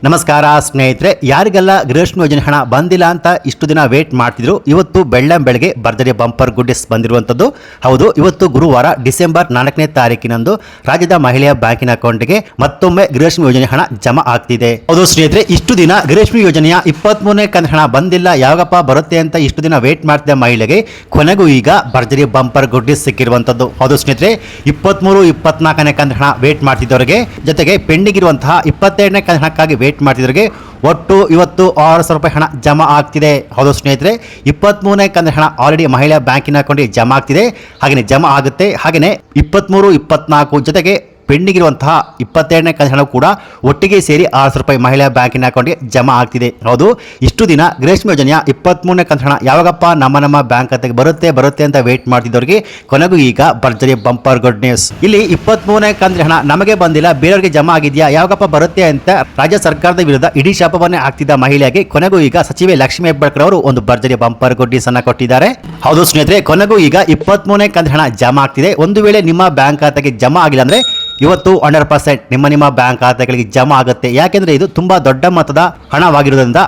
ನಮಸ್ಕಾರ ಸ್ನೇಹಿತರೆ, ಯಾರಿಗೆಲ್ಲ ಗೃಹಲಕ್ಷ್ಮಿ ಯೋಜನೆ ಹಣ ಬಂದಿಲ್ಲ ಅಂತ ಇಷ್ಟು ದಿನ ವೇಟ್ ಮಾಡ್ತಿದ್ರು, ಇವತ್ತು ಬೆಳ್ಳಂಬೆಳಗ್ಗೆ ಭರ್ಜರಿ ಬಂಪರ್ ಗುಡ್ಡಿಸ್ ಬಂದಿರುವಂಥದ್ದು. ಹೌದು, ಇವತ್ತು ಗುರುವಾರ ಡಿಸೆಂಬರ್ 4ನೇ ತಾರೀಕಿನಂದು ರಾಜ್ಯದ ಮಹಿಳೆಯ ಬ್ಯಾಂಕಿನ ಅಕೌಂಟ್ಗೆ ಮತ್ತೊಮ್ಮೆ ಗೃಹಲಕ್ಷ್ಮಿ ಯೋಜನೆ ಹಣ ಜಮಾ ಆಗ್ತಿದೆ. ಹೌದು ಸ್ನೇಹಿತರೆ, ಇಷ್ಟು ದಿನ ಗೃಹಲಕ್ಷ್ಮಿ ಯೋಜನೆಯ 23ನೇ ಕಂತು ಹಣ ಬಂದಿಲ್ಲ, ಯಾವಾಗಪ್ಪ ಬರುತ್ತೆ ಅಂತ ಇಷ್ಟು ದಿನ ವೇಟ್ ಮಾಡ್ತಿದ್ದ ಮಹಿಳೆಗೆ ಕೊನೆಗೂ ಈಗ ಭರ್ಜರಿ ಬಂಪರ್ ಗುಡ್ಡಿಸ್ ಸಿಕ್ಕಿರುವಂಥದ್ದು. ಹೌದು ಸ್ನೇಹಿತರೆ, 23, 24ನೇ ಕಂತು ಹಣ ವೇಟ್ ಮಾಡ್ತಿದ್ದವರಿಗೆ, ಜೊತೆಗೆ ಪೆಂಡಿಂಗ್ ಇರುವಂತಹ 22ನೇ ಕಂತು ಹಣಕ್ಕಾಗಿ ವೇಟ್ ಮಾಡ್ತಿದ್ರಿಗೆ ಒಟ್ಟು ಇವತ್ತು 6,000 ರೂಪಾಯಿ ಹಣ ಜಮಾ ಆಗ್ತಿದೆ. ಹೌದು ಸ್ನೇಹಿತರೆ, 23ನೇ ಕಂತು ಹಣ ಆಲ್ರೆಡಿ ಮಹಿಳಾ ಬ್ಯಾಂಕಿನ ಅಕೌಂಟ್ಗೆ ಜಮಾ ಆಗ್ತಿದೆ, ಹಾಗೆಯೇ ಜಮಾ ಆಗುತ್ತೆ. ಹಾಗೆಯೇ 23, 24 ಜೊತೆಗೆ ಪೆಂಡಿಂಗ್ ಇರುವಂತಹ 22ನೇ ಕಂತು ಹಣ ಕೂಡ ಒಟ್ಟಿಗೆ ಸೇರಿ 6,000 ರೂಪಾಯಿ ಮಹಿಳಾ ಬ್ಯಾಂಕಿನ ಅಕೌಂಟ್ಗೆ ಜಮಾ ಆಗ್ತಿದೆ. ಹೌದು, ಇಷ್ಟು ದಿನ ಗೃಹಲಕ್ಷ್ಮಿ ಯೋಜನೆಯ 23ನೇ ಕಂತು ಹಣ ಯಾವಾಗಪ್ಪ ನಮ್ಮ ಬ್ಯಾಂಕ್ ಖಾತೆಗೆ ಬರುತ್ತೆ ಅಂತ ವೇಟ್ ಮಾಡ್ತಿದ್ದವರಿಗೆ ಕೊನೆಗೂ ಈಗ ಭರ್ಜರಿ ಬಂಪರ್ ಗುಡ್ ನ್ಯೂಸ್. ಇಲ್ಲಿ 23ನೇ ಕಂತು ಹಣ ನಮಗೆ ಬಂದಿಲ್ಲ, ಬೇರೆಯವರಿಗೆ ಜಮಾ ಆಗಿದೆಯಾ, ಯಾವಾಗಪ್ಪ ಬರುತ್ತೆ ಅಂತ ರಾಜ್ಯ ಸರ್ಕಾರದ ವಿರುದ್ಧ ಇಡೀ ಶಾಪವನ್ನೇ ಆಗ್ತಿದ್ದ ಮಹಿಳೆಗೆ ಕೊನೆಗೂ ಈಗ ಸಚಿವೆ ಲಕ್ಷ್ಮೀ ಹೆಬ್ಬಾಳ್ಕರ್ ಅವರು ಒಂದು ಭರ್ಜರಿ ಬಂಪರ್ ಗುಡ್ ನ್ಯೂಸ್ ಅನ್ನ ಕೊಟ್ಟಿದ್ದಾರೆ. ಹೌದು ಸ್ನೇಹಿತರೆ, ಕೊನೆಗೂ ಈಗ 23ನೇ ಕಂತು ಹಣ ಜಮಾ ಆಗ್ತಿದೆ. ಒಂದು ವೇಳೆ ನಿಮ್ಮ ಬ್ಯಾಂಕ್ ಖಾತೆಗೆ ಜಮಾ ಆಗಿಲ್ಲ ಅಂದ್ರೆ ಇವತ್ತು 100% ನಿಮ್ಮ ಬ್ಯಾಂಕ್ ಖಾತೆಗಳಿಗೆ ಜಮಾ ಆಗುತ್ತೆ. ಯಾಕೆಂದ್ರೆ ಇದು ತುಂಬಾ ದೊಡ್ಡ ಮೊತ್ತದ ಹಣವಾಗಿರುವುದರಿಂದ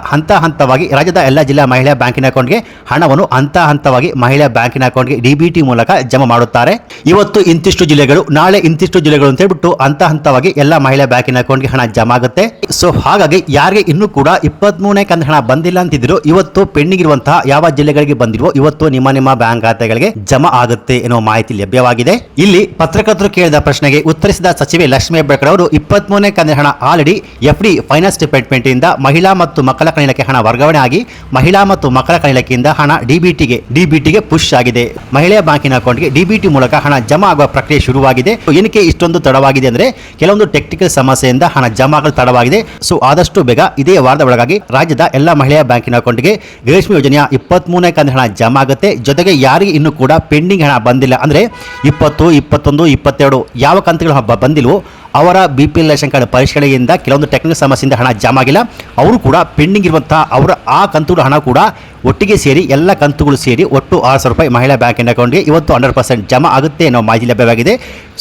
ಹಂತವಾಗಿ ರಾಜ್ಯದ ಎಲ್ಲ ಜಿಲ್ಲಾ ಮಹಿಳಾ ಬ್ಯಾಂಕಿನ ಅಕೌಂಟ್ಗೆ ಹಣವನ್ನು ಹಂತವಾಗಿ ಮಹಿಳಾ ಬ್ಯಾಂಕಿನ ಅಕೌಂಟ್ಗೆ ಡಿಬಿಟಿ ಮೂಲಕ ಜಮಾ ಮಾಡುತ್ತಾರೆ. ಇವತ್ತು ಇಂತಿಷ್ಟು ಜಿಲ್ಲೆಗಳು, ನಾಳೆ ಇಂತಿಷ್ಟು ಜಿಲ್ಲೆಗಳು ಅಂತ ಹೇಳ್ಬಿಟ್ಟು ಹಂತವಾಗಿ ಎಲ್ಲ ಮಹಿಳಾ ಬ್ಯಾಂಕಿನ ಅಕೌಂಟ್ಗೆ ಹಣ ಜಮಾ ಆಗುತ್ತೆ. ಸೊ ಹಾಗಾಗಿ ಯಾರಿಗೆ ಇನ್ನೂ ಕೂಡ 23ನೇ ಕಂತು ಹಣ ಬಂದಿಲ್ಲ ಅಂತಿದ್ರು, ಇವತ್ತು ಪೆಂಡಿಂಗ್ ಇರುವಂತಹ ಯಾವ ಜಿಲ್ಲೆಗಳಿಗೆ ಬಂದಿರುವ ಇವತ್ತು ನಿಮ್ಮ ಬ್ಯಾಂಕ್ ಖಾತೆಗಳಿಗೆ ಜಮಾ ಆಗುತ್ತೆ ಎನ್ನುವ ಮಾಹಿತಿ ಲಭ್ಯವಾಗಿದೆ. ಇಲ್ಲಿ ಪತ್ರಕರ್ತರು ಕೇಳಿದ ಪ್ರಶ್ನೆಗೆ ಉತ್ತರಿಸಿದ ಸಚಿವೆ ಲಕ್ಷ್ಮೀ ಹೆಬ್ಬಾಳ್ಕರ್ ಅವರು 23ನೇ ಕಂತು ಹಣ ಆಲ್ರೆಡಿ FD ಫೈನಾನ್ಸ್ ಡಿಪಾರ್ಟ್ಮೆಂಟ್ ಇಂದ ಮಹಿಳಾ ಮತ್ತು ಮಕ್ಕಳ ಕಲ್ಯಾಣ ಇಲಾಖೆ ಹಣ ವರ್ಗಾವಣೆ ಆಗಿ ಮಹಿಳಾ ಮತ್ತು ಮಕ್ಕಳ ಕಲ್ಯಾಣ ಇಲಾಖೆಯಿಂದ ಹಣ ಡಿಬಿಟಿಗೆ ಪುಷ್ ಆಗಿದೆ. ಮಹಿಳೆಯ ಬ್ಯಾಂಕಿನ ಅಕೌಂಟ್ಗೆ ಡಿಬಿಟಿ ಮೂಲಕ ಹಣ ಜಮಾ ಆಗುವ ಪ್ರಕ್ರಿಯೆ ಶುರುವಾಗಿದೆ. ಏನಕ್ಕೆ ಇಷ್ಟೊಂದು ತಡವಾಗಿದೆ ಅಂದ್ರೆ ಕೆಲವೊಂದು ಟೆಕ್ನಿಕಲ್ ಸಮಸ್ಯೆಯಿಂದ ಹಣ ಜಮಾ ಆಗಲು ತಡವಾಗಿದೆ. ಸೊ ಆದಷ್ಟು ಬೇಗ ಇದೇ ವಾರದ ಒಳಗಾಗಿ ರಾಜ್ಯದ ಎಲ್ಲ ಮಹಿಳೆಯ ಬ್ಯಾಂಕಿನ ಅಕೌಂಟ್ಗೆ ಗೃಹಲಕ್ಷ್ಮಿ ಯೋಜನೆಯ 23ನೇ ಕಂತು ಹಣ ಜಮಾ ಆಗುತ್ತೆ. ಜೊತೆಗೆ ಯಾರಿಗೆ ಇನ್ನೂ ಕೂಡ ಪೆಂಡಿಂಗ್ ಹಣ ಬಂದಿಲ್ಲ ಅಂದ್ರೆ 20, 21, 22 ಯಾವ ಕಂತುಗಳು ಬಂದಿಲ್ವೋ ಅವರ BPL ರೇಷನ್ ಕಾರ್ಡ್ ಪರಿಷ್ಕರಣೆಯಿಂದ ಕೆಲವೊಂದು ಟೆಕ್ನಿಕಲ್ ಸಮಸ್ಯೆಯಿಂದ ಹಣ ಜಮಾ ಆಗಿಲ್ಲ, ಅವರು ಕೂಡ ಪೆಂಡಿಂಗ್ ಇರುವಂತಹ ಅವರ ಆ ಕಂತುಗಳ ಹಣ ಕೂಡ ಒಟ್ಟಿಗೆ ಸೇರಿ ಎಲ್ಲ ಕಂತುಗಳು ಸೇರಿ ಒಟ್ಟು 6,000 ರೂಪಾಯಿ ಮಹಿಳಾ ಬ್ಯಾಂಕಿನ ಅಕೌಂಟ್ಗೆ ಇವತ್ತು 100% ಜಮಾ ಆಗುತ್ತೆ ಅನ್ನೋ ಮಾಹಿತಿ ಲಭ್ಯವಾಗಿದೆ.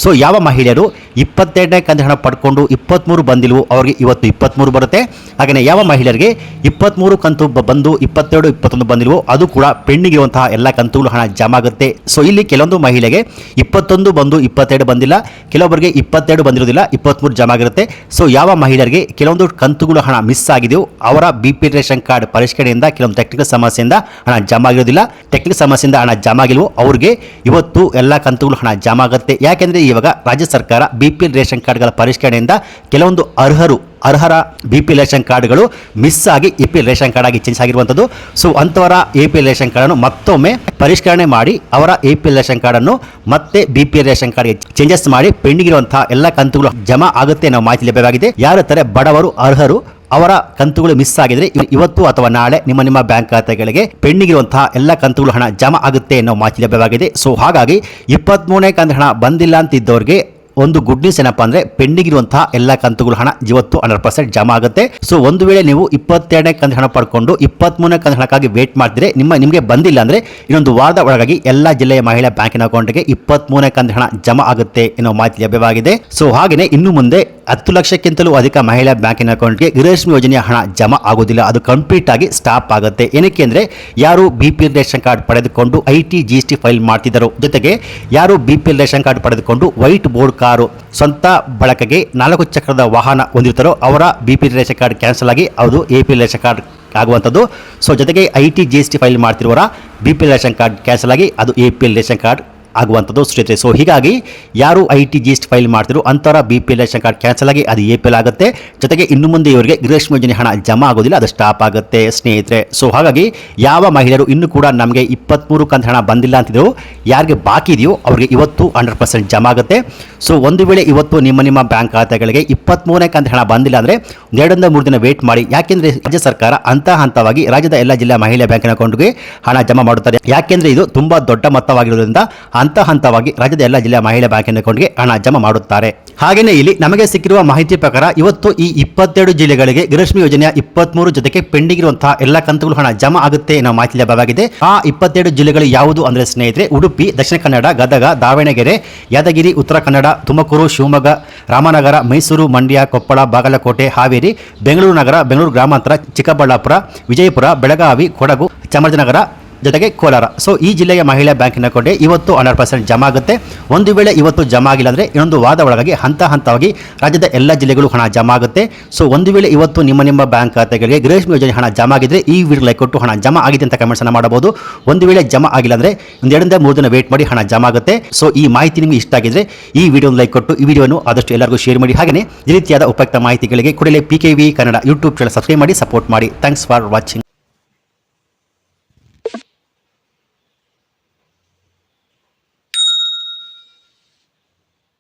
ಸೊ ಯಾವ ಮಹಿಳೆಯರು 22ನೇ ಕಂತು ಹಣ ಪಡ್ಕೊಂಡು 23 ಬಂದಿಲ್ವೋ ಅವರಿಗೆ ಇವತ್ತು 23 ಬರುತ್ತೆ. ಹಾಗೆಯೇ ಯಾವ ಮಹಿಳೆಯರಿಗೆ 23 ಕಂತು ಬಂದು 22, 21 ಬಂದಿಲ್ವೋ ಅದು ಕೂಡ ಪೆಂಡಿಂಗ್ ಇರುವಂತಹ ಎಲ್ಲ ಕಂತುಗಳು ಹಣ ಜಮಾ ಆಗುತ್ತೆ. ಸೊ ಇಲ್ಲಿ ಕೆಲವೊಂದು ಮಹಿಳೆಗೆ 21 ಬಂದು 22 ಬಂದಿಲ್ಲ, ಕೆಲವೊಬ್ಬರಿಗೆ 22 ಬಂದಿರೋದಿಲ್ಲ, 23 ಜಮಾ ಆಗಿರುತ್ತೆ. ಸೊ ಯಾವ ಮಹಿಳೆಯರಿಗೆ ಕೆಲವೊಂದು ಕಂತುಗಳು ಹಣ ಮಿಸ್ ಆಗಿದೆಯೋ ಅವರ BPL ರೇಷನ್ ಕಾರ್ಡ್ ಪರಿಷ್ಕರಣೆಯಿಂದ ಕೆಲವೊಂದು ಟೆಕ್ನಿಕಲ್ ಸಮಸ್ಯೆಯಿಂದ ಹಣ ಜಮಾ ಆಗಿರೋದಿಲ್ಲ, ಟೆಕ್ನಿಕಲ್ ಸಮಸ್ಯೆಯಿಂದ ಹಣ ಜಮಾ ಆಗಿಲ್ವೋ ಅವ್ರಿಗೆ ಇವತ್ತು ಎಲ್ಲ ಕಂತುಗಳು ಹಣ ಜಮಾ ಆಗುತ್ತೆ. ಯಾಕೆಂದ್ರೆ ಇವಾಗ ರಾಜ್ಯ ಸರ್ಕಾರ BPL ರೇಷನ್ ಕಾರ್ಡ್ಗಳ ಪರಿಷ್ಕರಣೆಯಿಂದ ಕೆಲವೊಂದು ಅರ್ಹರ BPL ರೇಷನ್ ಕಾರ್ಡ್ಗಳು ಮಿಸ್ ಆಗಿ APL ರೇಷನ್ ಕಾರ್ಡ್ ಆಗಿ ಚೇಂಜ್ ಆಗಿರುವಂಥದ್ದು. ಸೊ ಅಂಥವರ APL ರೇಷನ್ ಕಾರ್ಡನ್ನು ಮತ್ತೊಮ್ಮೆ ಪರಿಷ್ಕರಣೆ ಮಾಡಿ ಅವರ APL ರೇಷನ್ ಕಾರ್ಡನ್ನು ಮತ್ತೆ BPL ರೇಷನ್ ಕಾರ್ಡ್ಗೆ ಚೇಂಜಸ್ ಮಾಡಿ ಪೆಂಡಿಂಗ್ ಇರುವಂತಹ ಎಲ್ಲ ಕಂತುಗಳು ಜಮಾ ಆಗುತ್ತೆ ಅನ್ನೋ ಮಾಹಿತಿ ಲಭ್ಯವಾಗಿದೆ. ಯಾರ ಬಡವರು ಅರ್ಹರು ಅವರ ಕಂತುಗಳು ಮಿಸ್ ಆಗಿದ್ರೆ ಇವತ್ತು ಅಥವಾ ನಾಳೆ ನಿಮ್ಮ ಬ್ಯಾಂಕ್ ಖಾತೆಗಳಿಗೆ ಪೆಂಡಿಂಗ್ ಇರುವಂತಹ ಎಲ್ಲ ಕಂತುಗಳು ಹಣ ಜಮಾ ಆಗುತ್ತೆ ಅನ್ನೋ ಮಾಹಿತಿ ಲಭ್ಯವಾಗಿದೆ. ಸೊ ಹಾಗಾಗಿ 23ನೇ ಕಂತು ಹಣ ಬಂದಿಲ್ಲ ಅಂತಿದ್ದವರಿಗೆ ಒಂದು ಗುಡ್ ನ್ಯೂಸ್ ಏನಪ್ಪಾ ಅಂದ್ರೆ ಪೆಂಡಿಂಗ್ ಇರುವಂತಹ ಎಲ್ಲ ಕಂತುಗಳು ಹಣ ಇವತ್ತು 100% ಜಮಾ ಆಗುತ್ತೆ. ಸೊ ಒಂದು ವೇಳೆ ನೀವು 22ನೇ ಕಂತು ಹಣ ಪಡ್ಕೊಂಡು 23ನೇ ಕಂತು ಹಣಕ್ಕಾಗಿ ವೇಟ್ ಮಾಡ್ತಿದ್ರೆ ನಿಮಗೆ ಬಂದಿಲ್ಲ ಅಂದ್ರೆ ಇನ್ನೊಂದು ವಾರದ ಒಳಗಾಗಿ ಎಲ್ಲ ಜಿಲ್ಲೆಯ ಮಹಿಳಾ ಬ್ಯಾಂಕಿನ ಅಕೌಂಟ್ಗೆ 23ನೇ ಕಂತು ಹಣ ಜಮಾ ಆಗುತ್ತೆ ಅನ್ನೋ ಮಾಹಿತಿ ಲಭ್ಯವಾಗಿದೆ. ಸೊ ಹಾಗೆಯೇ ಇನ್ನು ಮುಂದೆ 10 ಲಕ್ಷಕ್ಕಿಂತಲೂ ಅಧಿಕ ಮಹಿಳಾ ಬ್ಯಾಂಕಿನ ಅಕೌಂಟ್ಗೆ ಗೃಹಲಕ್ಷ್ಮಿ ಯೋಜನೆಯ ಹಣ ಜಮಾ ಆಗೋದಿಲ್ಲ, ಅದು ಕಂಪ್ಲೀಟ್ ಆಗಿ ಸ್ಟಾಪ್ ಆಗುತ್ತೆ. ಏನಕ್ಕೆ ಅಂದ್ರೆ ಯಾರು BPL ರೇಷನ್ ಕಾರ್ಡ್ ಪಡೆದುಕೊಂಡು IT GST ಫೈಲ್ ಮಾಡ್ತಿದ್ದರು, ಜೊತೆಗೆ ಯಾರು BPL ರೇಷನ್ ಕಾರ್ಡ್ ಪಡೆದುಕೊಂಡು ವೈಟ್ ಬೋರ್ಡ್ ಕಾರು ಸ್ವಂತ ಬಳಕೆಗೆ 4 ಚಕ್ರದ ವಾಹನ ಹೊಂದಿರ್ತಾರೋ ಅವರ BPL ರೇಷನ್ ಕಾರ್ಡ್ ಕ್ಯಾನ್ಸಲ್ ಆಗಿ ಅದು APL ರೇಷನ್ ಕಾರ್ಡ್ ಆಗುವಂಥದ್ದು. ಸೊ ಜೊತೆಗೆ IT GST ಫೈಲ್ ಮಾಡ್ತಿರುವವರ BPL ರೇಷನ್ ಕಾರ್ಡ್ ಕ್ಯಾನ್ಸಲ್ ಆಗಿ ಅದು APL ರೇಷನ್ ಕಾರ್ಡ್ ಆಗುವಂಥದ್ದು ಸ್ನೇಹಿತರೆ. ಸೊ ಹೀಗಾಗಿ ಯಾರು IT GST ಫೈಲ್ ಮಾಡ್ತಿರೋ ಅಂಥವರ BPL ರೇಷನ್ ಕಾರ್ಡ್ ಕ್ಯಾನ್ಸಲ್ ಆಗಿ ಅದು APL ಆಗುತ್ತೆ. ಜೊತೆಗೆ ಇನ್ನು ಮುಂದೆ ಇವರಿಗೆ ಗೃಹಲಕ್ಷ್ಮಿ ಯೋಜನೆ ಹಣ ಜಮಾ ಆಗೋದಿಲ್ಲ, ಅದು ಸ್ಟಾಪ್ ಆಗುತ್ತೆ ಸ್ನೇಹಿತರೆ. ಸೊ ಹಾಗಾಗಿ ಯಾವ ಮಹಿಳೆಯರು ಇನ್ನೂ ಕೂಡ ನಮಗೆ 23 ಕಂತು ಹಣ ಬಂದಿಲ್ಲ ಅಂತಿದ್ರು, ಯಾರಿಗೆ ಬಾಕಿ ಇದೆಯೋ ಅವರಿಗೆ ಇವತ್ತು 100% ಜಮಾ ಆಗುತ್ತೆ. ಸೊ ಒಂದು ವೇಳೆ ಇವತ್ತು ನಿಮ್ಮ ಬ್ಯಾಂಕ್ ಖಾತೆಗಳಿಗೆ 23ನೇ ಕಂತು ಹಣ ಬಂದಿಲ್ಲ ಅಂದರೆ 2-3 ದಿನ ವೇಟ್ ಮಾಡಿ. ಯಾಕೆಂದ್ರೆ ರಾಜ್ಯ ಸರ್ಕಾರ ಹಂತವಾಗಿ ರಾಜ್ಯದ ಎಲ್ಲ ಜಿಲ್ಲಾ ಮಹಿಳಾ ಬ್ಯಾಂಕಿನ ಅಕೌಂಟ್ಗೆ ಹಣ ಜಮಾ ಮಾಡುತ್ತಾರೆ. ಯಾಕೆಂದ್ರೆ ಇದು ತುಂಬಾ ದೊಡ್ಡ ಮೊತ್ತವಾಗಿರೋದ್ರಿಂದ ಹಂತ ಹಂತವಾಗಿ ರಾಜ್ಯದ ಎಲ್ಲ ಜಿಲ್ಲೆಯ ಮಹಿಳಾ ಬ್ಯಾಂಕಿನ ಅಕೌಂಟ್ಗೆ ಹಣ ಜಮಾ ಮಾಡುತ್ತಾರೆ. ಹಾಗೆಯೇ ಇಲ್ಲಿ ನಮಗೆ ಸಿಕ್ಕಿರುವ ಮಾಹಿತಿ ಪ್ರಕಾರ ಇವತ್ತು ಈ 22 ಜಿಲ್ಲೆಗಳಿಗೆ ಗೃಹಲಕ್ಷ್ಮಿ ಯೋಜನೆಯ 23 ಜೊತೆಗೆ ಪೆಂಡಿಂಗ್ ಇರುವಂತಹ ಎಲ್ಲ ಕಂತುಗಳು ಹಣ ಜಮಾ ಆಗುತ್ತೆ ಎನ್ನುವ ಮಾಹಿತಿ ಲಭ್ಯವಾಗಿದೆ. ಆ 22 ಜಿಲ್ಲೆಗಳು ಯಾವುದು ಅಂದ್ರೆ ಸ್ನೇಹಿತರೆ, ಉಡುಪಿ, ದಕ್ಷಿಣ ಕನ್ನಡ, ಗದಗ, ದಾವಣಗೆರೆ, ಯಾದಗಿರಿ, ಉತ್ತರ ಕನ್ನಡ, ತುಮಕೂರು, ಶಿವಮೊಗ್ಗ, ರಾಮನಗರ, ಮೈಸೂರು, ಮಂಡ್ಯ, ಕೊಪ್ಪಳ, ಬಾಗಲಕೋಟೆ, ಹಾವೇರಿ, ಬೆಂಗಳೂರು ನಗರ, ಬೆಂಗಳೂರು ಗ್ರಾಮಾಂತರ, ಚಿಕ್ಕಬಳ್ಳಾಪುರ, ವಿಜಯಪುರ, ಬೆಳಗಾವಿ, ಕೊಡಗು, ಚಾಮರಾಜನಗರ ಜೊತೆಗೆ ಕೋಲಾರ. ಸೊ ಈ ಜಿಲ್ಲೆಯ ಮಹಿಳಾ ಬ್ಯಾಂಕಿನ ಅಕೌಂಟ್ಗೆ ಇವತ್ತು 100% ಜಮಾ ಆಗುತ್ತೆ. ಒಂದು ವೇಳೆ ಇವತ್ತು ಜಮಾ ಆಗಿಲ್ಲ ಅಂದರೆ ಇನ್ನೊಂದು ವಾದ ಒಳಗಾಗಿ ಹಂತ ಹಂತವಾಗಿ ರಾಜ್ಯದ ಎಲ್ಲ ಜಿಲ್ಲೆಗಳು ಹಣ ಜಮಾ ಆಗುತ್ತೆ. ಸೊ ಒಂದು ವೇಳೆ ಇವತ್ತು ನಿಮ್ಮ ಬ್ಯಾಂಕ್ ಖಾತೆಗಳಿಗೆ ಗೃಹಲಕ್ಷ್ಮಿ ಯೋಜನೆ ಹಣ ಜಮಾ ಆಗಿದ್ರೆ ಈ ವಿಡಿಯೋ ಲೈಕ್ ಕೊಟ್ಟು ಹಣ ಜಮಾ ಆಗಿದೆ ಅಂತ ಕಮೆಂಟ್ಸ್ ಅನ್ನು ಮಾಡಬಹುದು. ಒಂದು ವೇಳೆ ಜಮಾ ಆಗಿಲ್ಲ ಅಂದರೆ ಒಂದು 2-3 ದಿನ ವೇಟ್ ಮಾಡಿ ಹಣ ಜಮಾ ಆಗುತ್ತೆ. ಸೊ ಈ ಮಾಹಿತಿ ನಿಮಗೆ ಇಷ್ಟ ಆಗಿದ್ರೆ ಈ ವಿಡಿಯೋ ಲೈಕ್ ಕೊಟ್ಟು ಈ ವಿಡಿಯೋವನ್ನು ಆದಷ್ಟು ಎಲ್ಲರಿಗೂ ಶೇರ್ ಮಾಡಿ. ಹಾಗೆಯೇ ಈ ರೀತಿಯಾದ ಉಪಯುಕ್ತ ಮಾಹಿತಿಗಳಿಗೆ ಕೂಡಲೇ PKV Kannada YouTube channel subscribe ಮಾಡಿ ಸಪೋರ್ಟ್ ಮಾಡಿ. Thanks for watching.